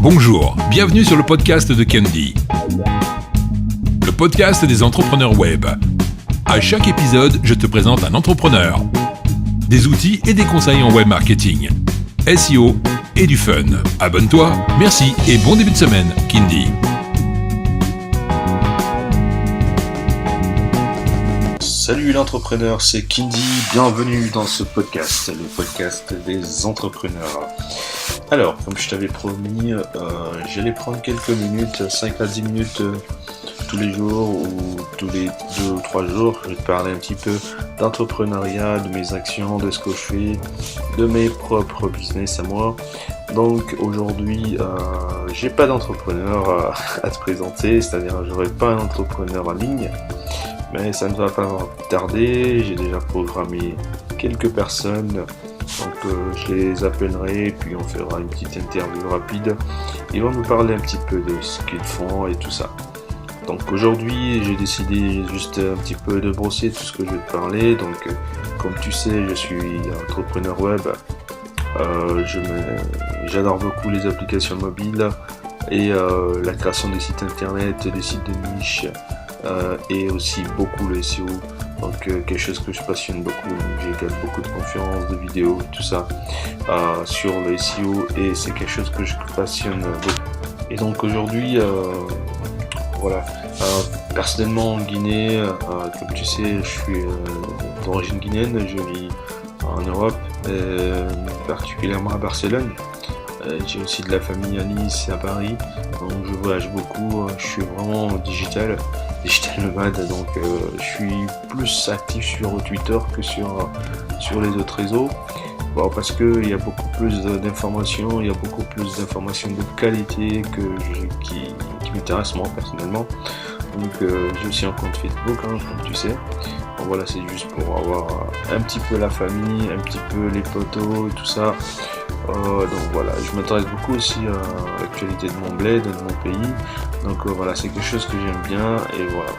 Bonjour, bienvenue sur le podcast de Candy, le podcast des entrepreneurs web. À chaque épisode, je te présente un entrepreneur, des outils et des conseils en web marketing, SEO et du fun. Abonne-toi, merci et bon début de semaine, Candy. Salut l'entrepreneur, c'est Kindy, bienvenue dans ce podcast, le podcast des entrepreneurs. Alors, comme je t'avais promis, j'allais prendre quelques minutes, 5 à 10 minutes tous les jours ou tous les 2 ou 3 jours. Je vais te parler un petit peu d'entrepreneuriat, de mes actions, de ce que je fais, de mes propres business à moi. Donc aujourd'hui, j'ai pas d'entrepreneur à te présenter, c'est-à-dire j'aurai pas un entrepreneur en ligne. Mais ça ne va pas tarder, j'ai déjà programmé quelques personnes, donc je les appellerai et puis on fera une petite interview rapide. Ils vont nous parler un petit peu de ce qu'ils font et tout ça. Donc aujourd'hui j'ai décidé juste un petit peu de brosser tout ce que je vais te parler. Donc comme tu sais, je suis entrepreneur web, j'adore beaucoup les applications mobiles et la création des sites internet, des sites de niche. Et aussi beaucoup le SEO, donc quelque chose que je passionne beaucoup. J'ai également beaucoup de conférences, de vidéos, tout ça sur le SEO et c'est quelque chose que je passionne beaucoup. Et donc aujourd'hui, voilà, personnellement en Guinée, comme tu sais, je suis d'origine guinéenne, je vis en Europe, particulièrement à Barcelone. J'ai aussi de la famille à Nice et à Paris, donc je voyage beaucoup, je suis vraiment digital nomade, donc je suis plus actif sur Twitter que sur les autres réseaux. Bon, parce qu'il y a beaucoup plus d'informations, il y a beaucoup plus d'informations de qualité qui m'intéressent moi personnellement. Donc j'ai aussi un compte Facebook, comme tu sais. Donc voilà, c'est juste pour avoir un petit peu la famille, un petit peu les potos et tout ça. Donc voilà, je m'intéresse beaucoup aussi à l'actualité de mon bled, de mon pays. Donc voilà, c'est quelque chose que j'aime bien et voilà.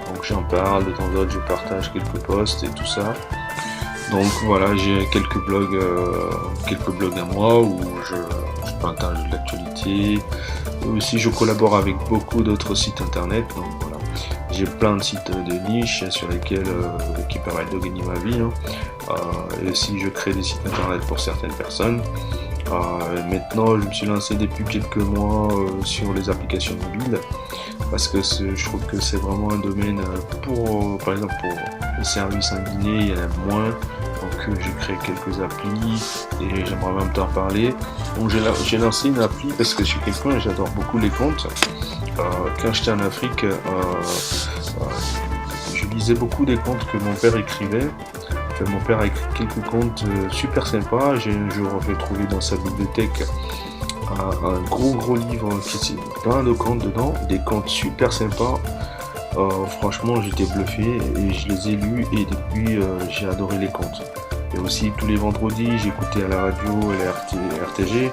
Donc j'en parle, de temps en temps je partage quelques posts et tout ça. Donc voilà, j'ai quelques blogs à moi où je partage de l'actualité. Et aussi je collabore avec beaucoup d'autres sites internet. Donc voilà, j'ai plein de sites de niche sur lesquels qui permettent de gagner ma vie. Et aussi je crée des sites internet pour certaines personnes. Maintenant je me suis lancé depuis quelques mois sur les applications mobiles parce que je trouve que c'est vraiment un domaine par exemple pour les services en Guinée, il y en a moins. Donc j'ai créé quelques applis et j'aimerais même t'en parler. Donc j'ai lancé une appli parce que je suis quelqu'un, j'adore beaucoup les comptes. Quand j'étais en Afrique, je lisais beaucoup des contes que mon père écrivait. Enfin, mon père a écrit quelques contes super sympas. J'ai un jour trouvé dans sa bibliothèque un gros livre qui est plein de contes dedans, des contes super sympas. Franchement j'étais bluffé et je les ai lus et depuis j'ai adoré les contes. Et aussi tous les vendredis j'écoutais à la radio la RTG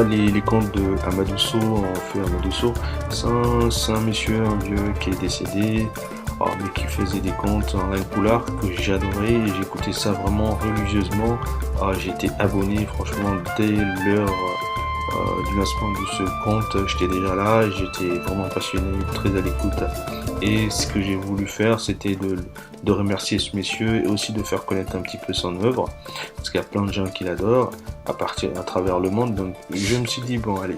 les contes de Amadousso, en fait Amadousso, c'est un monsieur, un vieux qui est décédé, mais qui faisait des contes en langue pulaar que j'adorais et j'écoutais ça vraiment religieusement. J'étais abonné franchement dès l'heure du lancement de ce compte, j'étais déjà là, j'étais vraiment passionné, très à l'écoute. Et ce que j'ai voulu faire, c'était de remercier ce monsieur et aussi de faire connaître un petit peu son œuvre, parce qu'il y a plein de gens qui l'adorent à travers le monde. Donc je me suis dit, bon allez,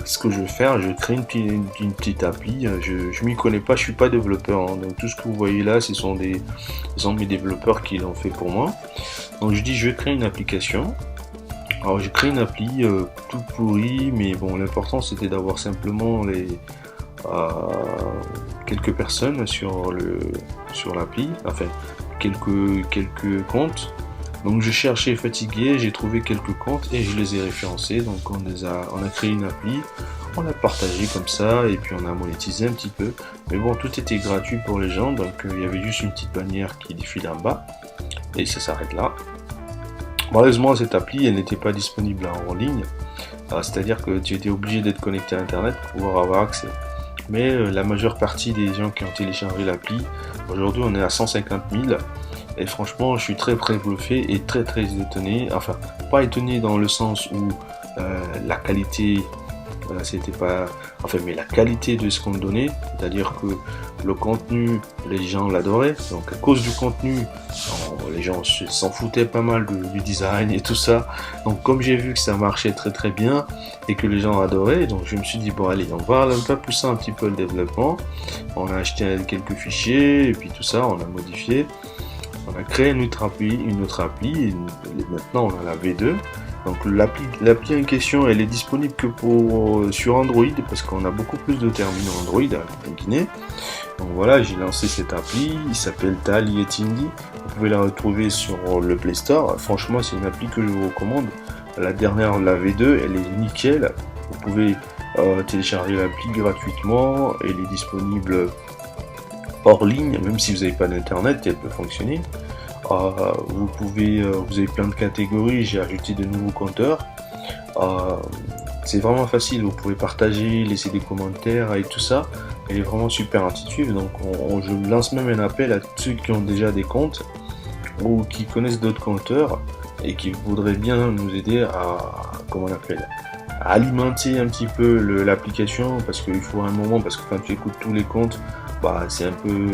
ce que je vais faire, je vais créer une petite appli. Je m'y connais pas, je suis pas développeur, donc tout ce que vous voyez là, ce sont mes développeurs qui l'ont fait pour moi. Donc je dis, je vais créer une application. Alors j'ai créé une appli toute pourrie, mais bon, l'important c'était d'avoir simplement quelques personnes sur l'appli, enfin quelques comptes. Donc je cherchais fatigué, j'ai trouvé quelques comptes et je les ai référencés. Donc on a créé une appli, on l'a partagé comme ça et puis on a monétisé un petit peu. Mais bon, tout était gratuit pour les gens, donc il y avait juste une petite bannière qui défile en bas et ça s'arrête là. Malheureusement, cette appli, elle n'était pas disponible en ligne, c'est-à-dire que tu étais obligé d'être connecté à Internet pour pouvoir avoir accès. Mais la majeure partie des gens qui ont téléchargé l'appli, aujourd'hui on est à 150 000, et franchement je suis très bluffé et très étonné, enfin pas étonné dans le sens où la qualité, c'était pas... Enfin, mais la qualité de ce qu'on me donnait, c'est-à-dire que le contenu, les gens l'adoraient. Donc à cause du contenu, les gens s'en foutaient pas mal du design et tout ça. Donc comme j'ai vu que ça marchait très très bien et que les gens adoraient, donc je me suis dit bon allez, on va pousser un petit peu le développement. On a acheté quelques fichiers et puis tout ça, on a modifié. On a créé une autre appli et maintenant on a la V2. Donc l'appli en question, elle est disponible que sur Android parce qu'on a beaucoup plus de terminaux Android à Guinée. Donc voilà, j'ai lancé cette appli, il s'appelle Tali Etindi. Vous pouvez la retrouver sur le Play Store. Franchement, c'est une appli que je vous recommande. La dernière, la V2, elle est nickel. Vous pouvez télécharger l'appli gratuitement. Elle est disponible hors ligne, même si vous n'avez pas d'internet, elle peut fonctionner. Vous avez plein de catégories, j'ai ajouté de nouveaux compteurs. C'est vraiment facile, vous pouvez partager, laisser des commentaires et tout ça. Elle est vraiment super intuitive, donc je lance même un appel à ceux qui ont déjà des comptes ou qui connaissent d'autres compteurs et qui voudraient bien nous aider à alimenter un petit peu l'application, parce qu'il faut un moment, parce que quand tu écoutes tous les comptes, c'est un peu...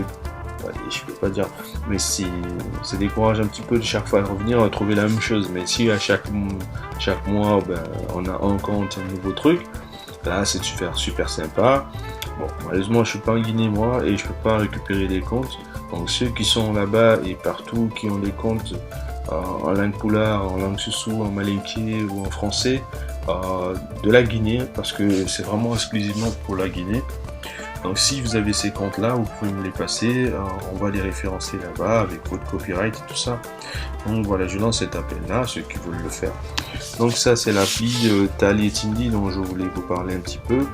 je peux pas dire, mais c'est décourage un petit peu de chaque fois revenir à trouver la même chose. Mais si à chaque mois on a un compte, un nouveau truc, là c'est super sympa. Bon, malheureusement je suis pas en Guinée moi et je peux pas récupérer des comptes. Donc ceux qui sont là-bas et partout qui ont des comptes en langue poulard, en langue soussou, en malinké ou en français de la Guinée, parce que c'est vraiment exclusivement pour la Guinée. Donc si vous avez ces comptes-là, vous pouvez me les passer, on va les référencer là-bas avec votre copyright et tout ça. Donc voilà, je lance cet appel-là, ceux qui veulent le faire. Donc ça c'est l'appli Tali Etindi dont je voulais vous parler un petit peu.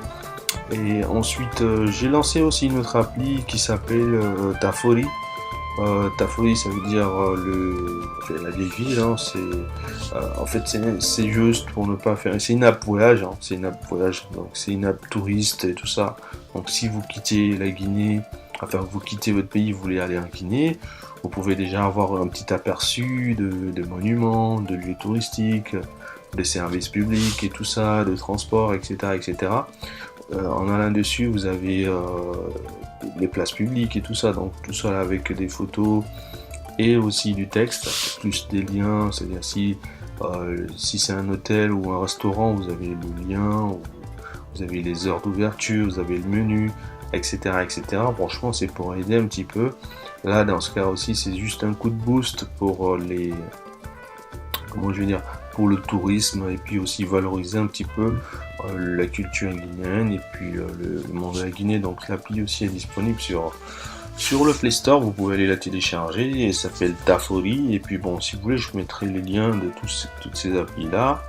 Et ensuite j'ai lancé aussi une autre appli qui s'appelle Tafori. Tafori ça veut dire la vieille ville, hein. En fait c'est juste pour ne pas faire... C'est une app voyage, hein. C'est une app voyage, donc c'est une app touriste et tout ça. Donc si vous quittez la Guinée, vous quittez votre pays, vous voulez aller en Guinée, vous pouvez déjà avoir un petit aperçu de monuments, de lieux touristiques, de services publics et tout ça, de transport, etc. etc. En allant dessus, vous avez les places publiques et tout ça, donc tout ça avec des photos et aussi du texte, plus des liens, c'est-à-dire si c'est un hôtel ou un restaurant, vous avez le lien, vous avez les heures d'ouverture, vous avez le menu, etc. etc. Franchement, c'est pour aider un petit peu. Là, dans ce cas aussi, c'est juste un coup de boost pour pour le tourisme et puis aussi valoriser un petit peu la culture guinéenne et puis le monde de la Guinée. Donc l'appli aussi est disponible sur le Play Store, vous pouvez aller la télécharger, elle s'appelle Tafori. Et puis bon, si vous voulez, je mettrai les liens de toutes ces applis là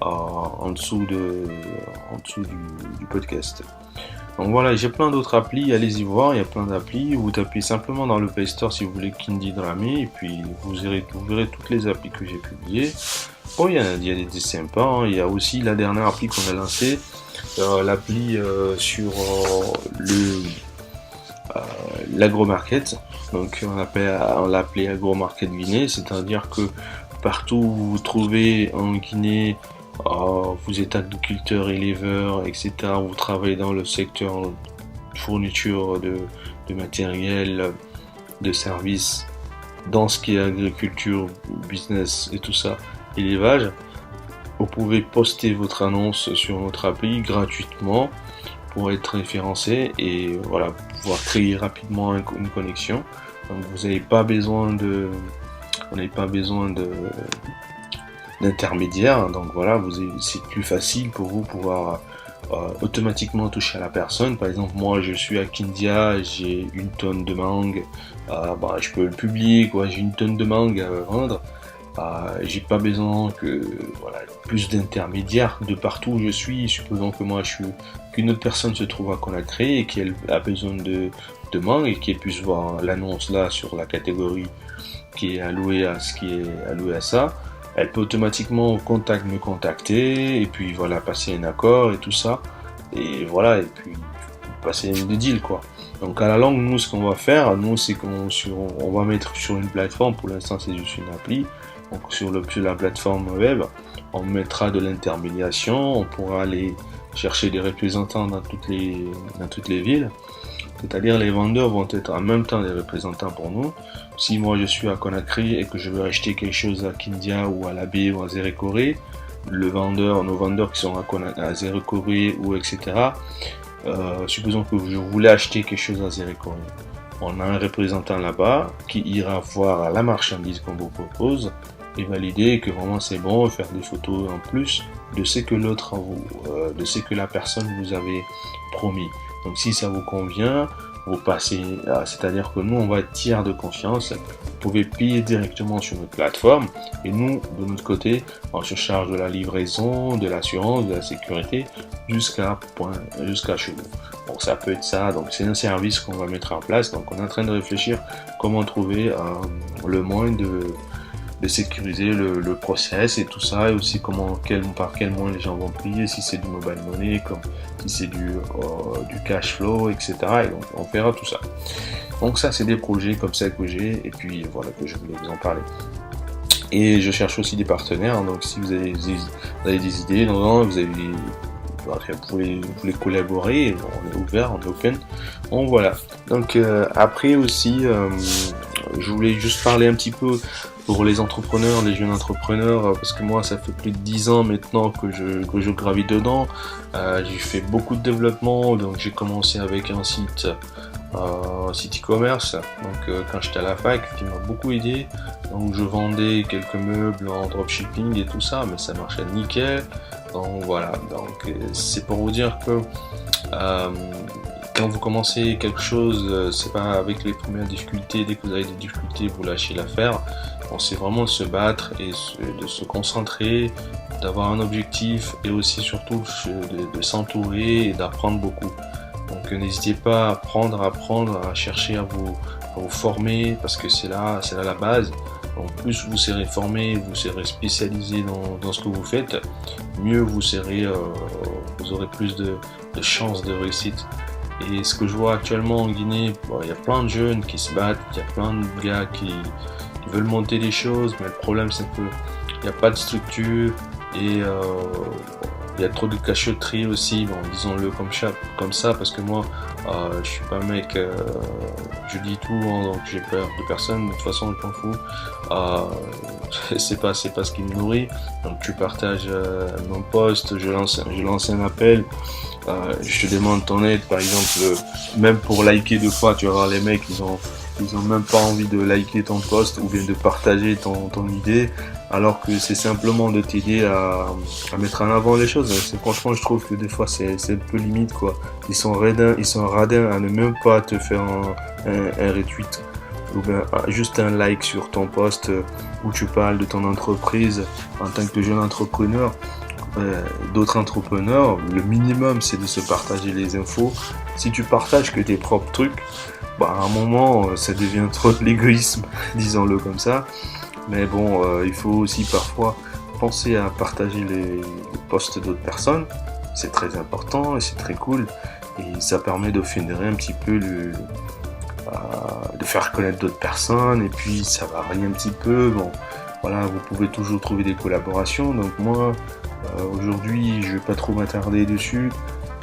en dessous du podcast. Donc voilà, j'ai plein d'autres applis, allez-y voir, il y a plein d'applis. Vous tapez simplement dans le Play Store si vous voulez Kindi Dramé et puis vous verrez toutes les applis que j'ai publiées. Bon, il y a des sympas, hein. Il y a aussi la dernière appli qu'on a lancée, l'appli sur l'agro-market. Donc on l'a appelé agro-market Guinée, c'est-à-dire que partout où vous vous trouvez en Guinée, vous êtes agriculteur, éleveur, etc. Vous travaillez dans le secteur de fourniture de matériel, de services, dans ce qui est agriculture, business et tout ça, élevage. Vous pouvez poster votre annonce sur notre appli gratuitement pour être référencé et voilà, pouvoir créer rapidement une connexion. Donc vous n'avez pas besoin d'intermédiaire, donc voilà, c'est plus facile pour vous pouvoir automatiquement toucher à la personne. Par exemple, moi je suis à Kindia, j'ai 1 tonne de mangue, je peux le publier, quoi. J'ai 1 tonne de mangue à vendre, j'ai pas besoin plus d'intermédiaires de partout où je suis. Supposons que moi qu'une autre personne se trouve à Conakry et qu'elle a besoin de mangue et qu'elle puisse voir l'annonce là sur la catégorie qui est allouée à ça. Elle peut automatiquement me contacter et puis voilà, passer un accord et tout ça. Et voilà, et puis passer une deal, quoi. Donc à la longue, nous ce qu'on va faire, c'est qu'on va mettre sur une plateforme, pour l'instant c'est juste une appli, donc sur la plateforme web, on mettra de l'intermédiation, on pourra aller chercher des représentants dans toutes les villes. C'est-à-dire les vendeurs vont être en même temps des représentants pour nous. Si moi je suis à Conakry et que je veux acheter quelque chose à Kindia ou à Labé ou à Zérekoré, nos vendeurs qui sont à Zérekoré ou etc. Supposons que je voulais acheter quelque chose à Zérekoré. On a un représentant là-bas qui ira voir la marchandise qu'on vous propose et valider que vraiment c'est bon, faire des photos en plus de ce que de ce que la personne vous avait promis. Donc si ça vous convient, vous passez, c'est-à-dire que nous on va être tiers de confiance, vous pouvez payer directement sur notre plateforme et nous de notre côté on se charge de la livraison, de l'assurance, de la sécurité jusqu'à chez vous. Donc ça peut être ça, donc c'est un service qu'on va mettre en place, donc on est en train de réfléchir comment trouver le moyen de sécuriser le process et tout ça, et aussi par quel moyen les gens vont payer, si c'est du mobile money, si c'est du cash flow, etc. Et donc on verra tout ça. Donc ça c'est des projets comme ça que j'ai, et puis voilà que je voulais vous en parler. Et je cherche aussi des partenaires, donc si vous avez des idées, vous voulez collaborer, on est ouvert, on est open. Bon voilà. Donc après aussi, je voulais juste parler un petit peu pour les entrepreneurs, les jeunes entrepreneurs, parce que moi ça fait plus de 10 ans maintenant que je gravite dedans. J'ai fait beaucoup de développement, donc j'ai commencé avec un site e-commerce, donc quand j'étais à la fac, qui m'a beaucoup aidé. Donc je vendais quelques meubles en dropshipping et tout ça, mais ça marchait nickel. Donc voilà, donc c'est pour vous dire que quand vous commencez quelque chose, c'est pas avec les premières difficultés, dès que vous avez des difficultés, vous lâchez l'affaire. Bon, c'est vraiment de se battre et de se concentrer, d'avoir un objectif et aussi surtout de s'entourer et d'apprendre beaucoup. Donc n'hésitez pas à apprendre, à chercher à vous former, parce que c'est là la base. Donc plus vous serez formé, vous serez spécialisé dans ce que vous faites, mieux vous aurez plus de chances de réussite. Et ce que je vois actuellement en Guinée, il y a plein de jeunes qui se battent, il y a plein de gars qui veulent monter des choses, mais le problème c'est qu'il n'y a pas de structure et il y a trop de cachotterie aussi, bon, disons-le comme ça, parce que moi je suis pas un mec, je dis tout, hein, donc j'ai peur de personne, de toute façon je m'en fous, c'est pas ce qui me nourrit. Donc tu partages mon post, je lance un appel, je te demande ton aide, par exemple, même pour liker 2 fois, tu vas voir les mecs, ils ont même pas envie de liker ton post ou bien de partager ton idée, alors que c'est simplement de t'aider à mettre en avant les choses. Franchement, je trouve que des fois c'est un peu limite, quoi. Ils sont radins à ne même pas te faire un retweet ou bien juste un like sur ton post où tu parles de ton entreprise en tant que jeune entrepreneur. D'autres entrepreneurs, le minimum c'est de se partager les infos. Si tu partages que tes propres trucs, à un moment ça devient trop de l'égoïsme, disons-le comme ça. Mais bon, il faut aussi parfois penser à partager les posts d'autres personnes. C'est très important et c'est très cool, et ça permet de fédérer un petit peu de faire connaître d'autres personnes, et puis ça varie un petit peu. Bon, voilà, vous pouvez toujours trouver des collaborations. Donc moi aujourd'hui je vais pas trop m'attarder dessus,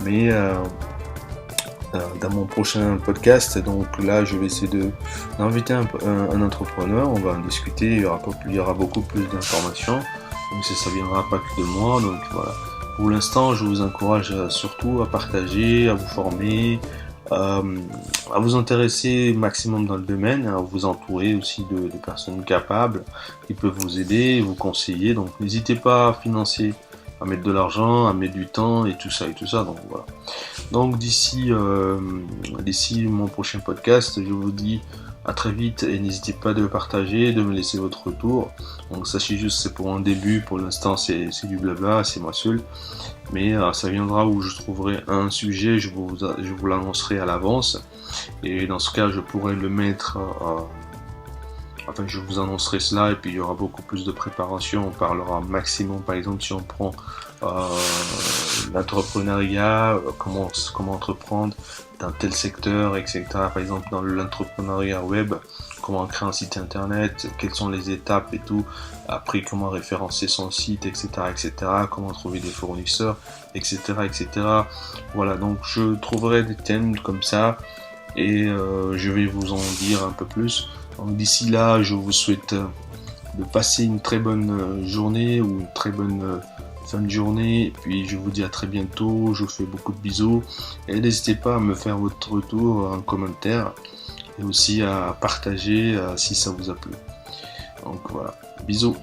mais dans mon prochain podcast, donc là je vais essayer d'inviter un entrepreneur, on va en discuter, il y aura beaucoup plus d'informations, donc ça viendra pas que de moi. Donc voilà, pour l'instant je vous encourage surtout à partager, à vous former, à vous intéresser maximum dans le domaine, à vous entourer aussi de personnes capables qui peuvent vous aider, vous conseiller. Donc n'hésitez pas à financer, à mettre de l'argent, à mettre du temps et tout ça. Donc voilà. Donc d'ici mon prochain podcast, je vous dis à très vite, et n'hésitez pas de le partager, de me laisser votre retour. Donc sachez juste, c'est pour un début, pour l'instant c'est du blabla, c'est moi seul. Mais ça viendra où je trouverai un sujet, je vous l'annoncerai à l'avance. Et dans ce cas, je pourrai le mettre... Enfin, je vous annoncerai cela, et puis il y aura beaucoup plus de préparation. On parlera maximum, par exemple, si on prend l'entrepreneuriat, comment entreprendre dans tel secteur, etc. Par exemple, dans l'entrepreneuriat web, comment créer un site internet, quelles sont les étapes et tout, après comment référencer son site, etc., etc., comment trouver des fournisseurs, etc., etc. Voilà, donc je trouverai des thèmes comme ça et je vais vous en dire un peu plus. Donc d'ici là, je vous souhaite de passer une très bonne journée ou une très bonne fin de journée, et puis je vous dis à très bientôt, je vous fais beaucoup de bisous, et n'hésitez pas à me faire votre retour en commentaire, et aussi à partager si ça vous a plu. Donc voilà, bisous.